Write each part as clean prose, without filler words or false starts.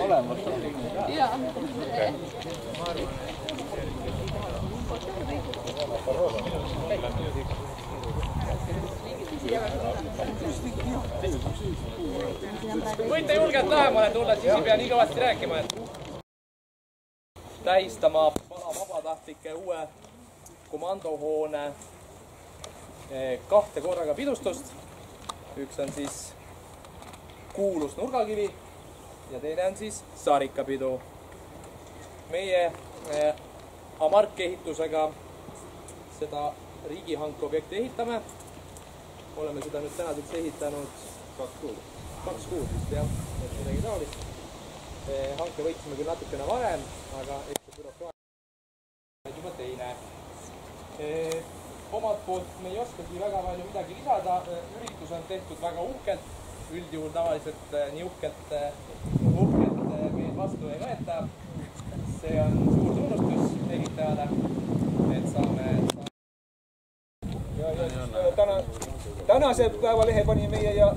olemas. Jaa. Võite julgelt lähemale tulla, siis ei pea nii kõvasti rääkima, et tähistama vabatahtlike uue komandohoone kahte korraga pidustust. Üks on siis kuulus nurgakivi ja teine on siis saarikapidu. Meie Amark ehitusega seda riigihanke objekti ehitame. Oleme seda nüüd tänaseks ehitanud 2 kuud vist jah, et midagi taolist. Hanke võitsime küll natukene varem, aga eks see bürokraatia on juba teine. Omalt poolt me ei oskagi väga palju midagi lisada. Üritus on tehtud väga uhkelt. Üldjuhul tavaliselt nii uhkelt meil vastu ei võeta. See on suur tunnustus ehitajale, et saame... Tänase päeva lehe pani meie ja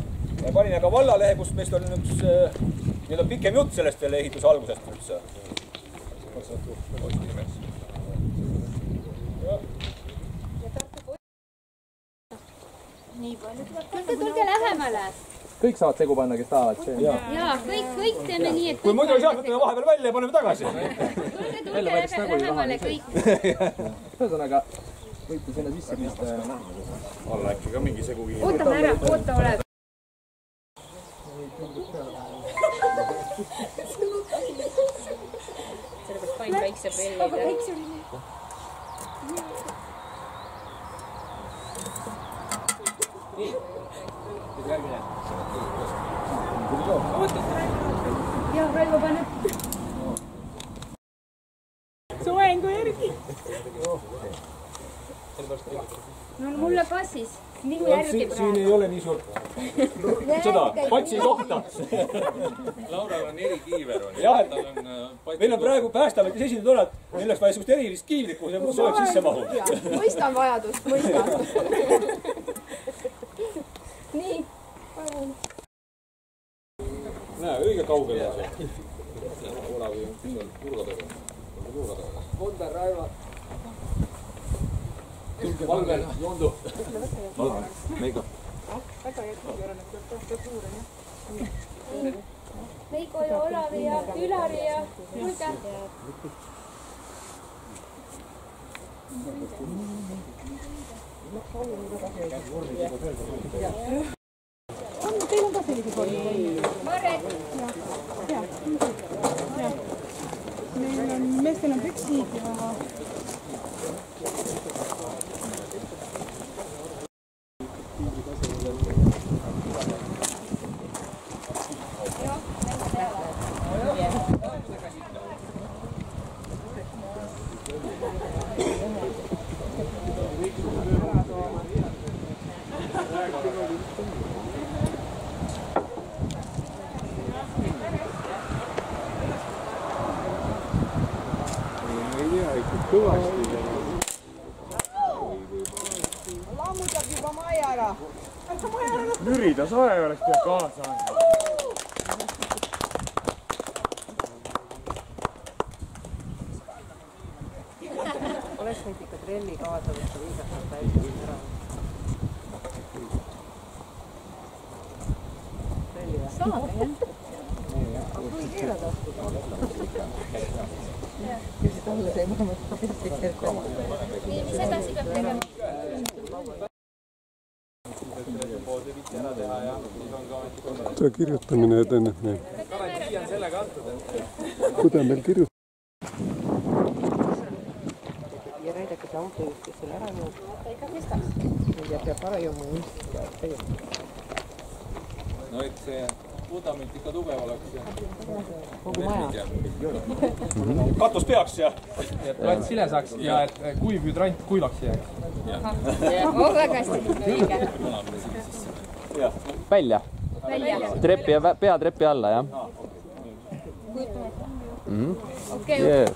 panime ka vallalehe, kus meist on üks pikem jutt sellest veel ehituse algusest üldse. Tulge lähemale. Kõik saavad segu panna, kes tahavad. Jaa, kõik teeme nii, et... Kui muidu ei saa, võtame vahepeal välja ja paneme tagasi. Tulge lähemale kõik. Ühesõnaga, võite sinna sisse pista ja... Alla äkki ka mingi segu kiin. Ootame ära, oota ole. Selle peaks pain väikse pellida. Aga väikse oli nii. Nii, nüüd järgmine. Jah, Raivo paneb. Soengu järgi. No mulle ka siis. Minu järgi praegu. Siin ei ole nii suurt seda patsi kohta. Laural on erikiiver. Meil on praegu Päästeametis esindanud oled, meil oleks vaja sust erilist kiivrit, kuhu see soojab sisse mahub. Mõistan vajadust, mõistan. Nii. Näe, õige kaugel on see. Olavi on kurga taga. Vonder, Raivo. Valvel, Jondu. Meigo. Väga hea kiiver on, et peab suuren, jah. Meiko ja Olavi ja Ülari ja Kulge. Teil on ka sellise formi? Marek. Meestel on püksid ja... Lammutab juba maja ära. Lürida soe oleks pea kaasa anda. Oleks võid ikka trelli kaasa võtta viisakat täiselt ära. Trelli või? Saage, jah? Kui keelada? Küsi talle see mõlemad hästi kerge. Nii, mis edasi peab tegema? See kirjutamine edeneb meil. Kuidas meil kirjutab? Ja näidake see auto just, kes selle ära jõud. Ja peab ära jõudma just tegelikult. No et see vundament ikka tugev oleks. Kogu maja. Katus peaks ja... Et plats sile saaks ja et kuiv hüdrant kuivaks jääks. Väga hästi, õige. Välja. Treppi ja peatreppi alla, jah? Okei.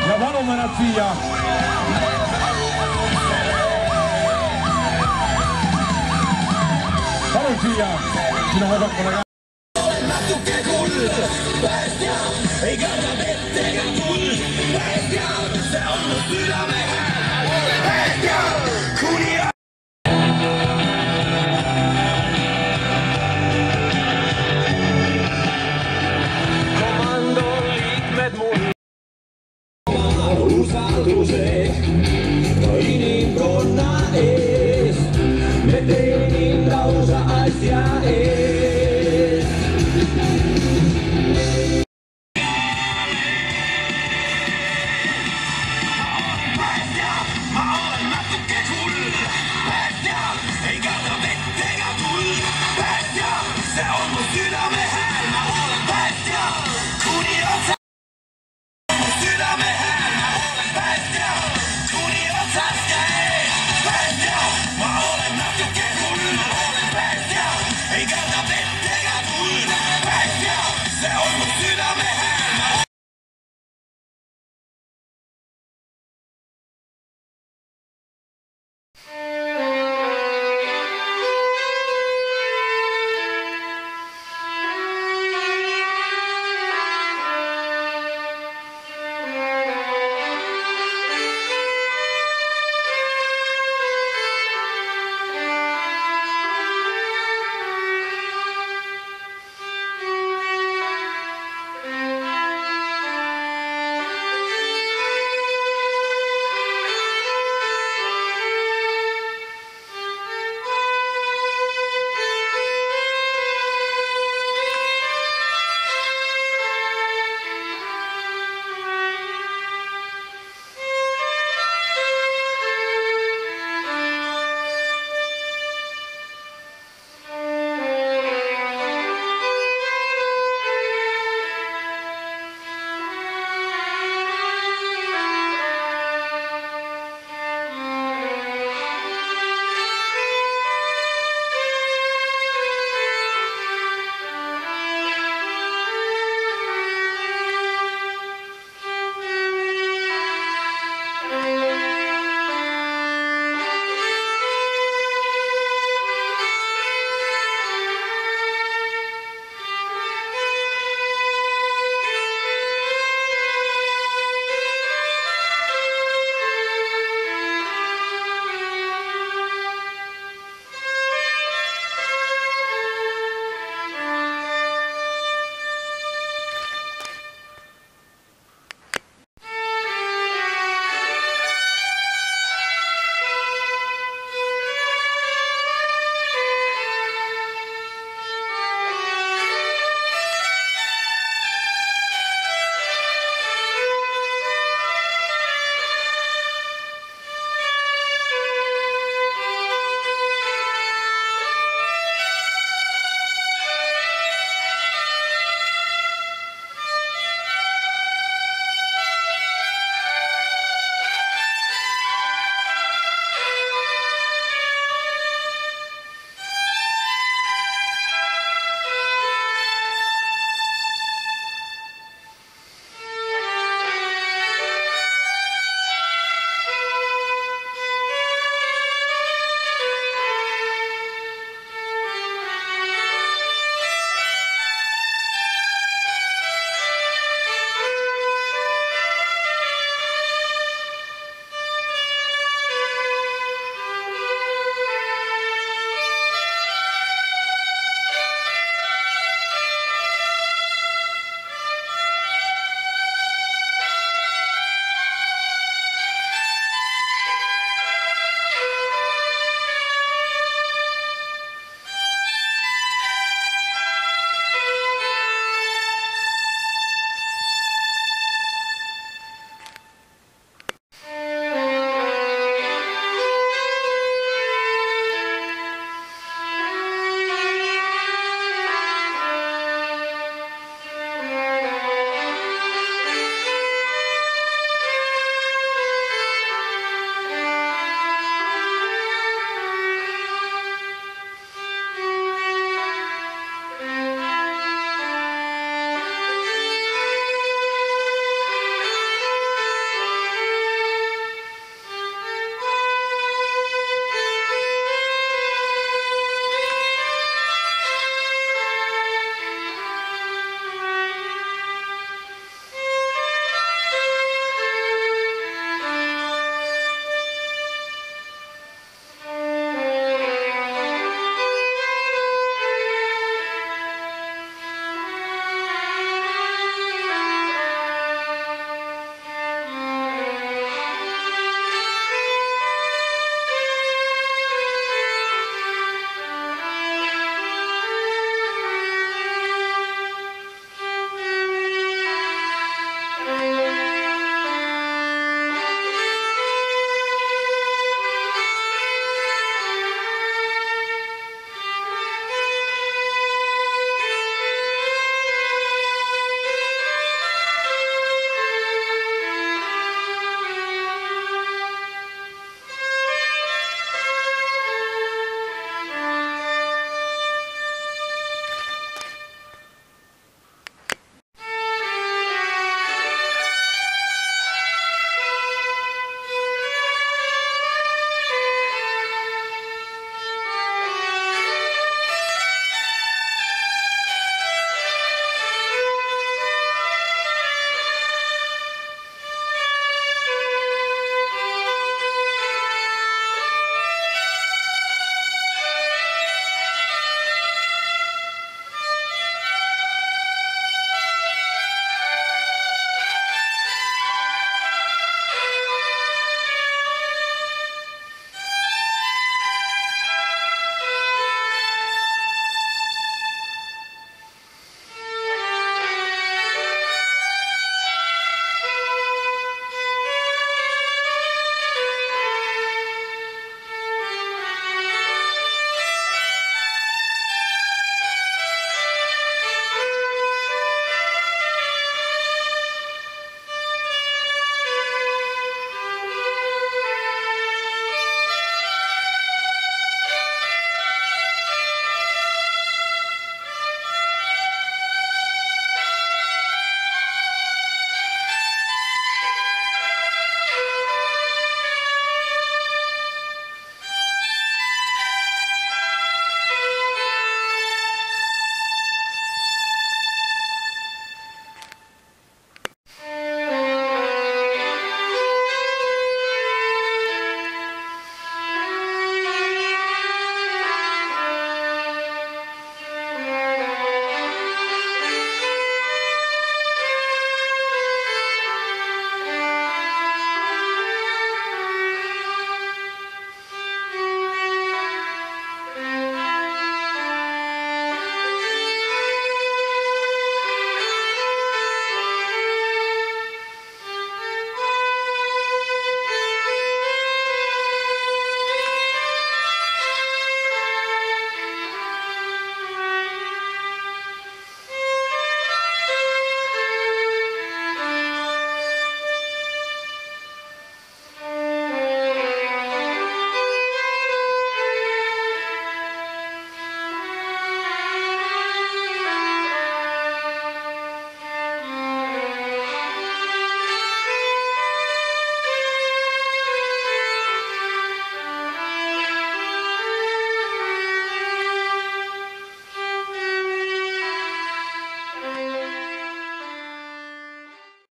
Ja valume nad siia. Palun siia sinu vasakule käe. Olen natuke kuld, päästja, ei karda vett ega tuld. Päästja, see on mu südame hääl. Päästja, kuni komando liikmed mul. Usalduse inimkonna eest, me teenin lausa asja eest.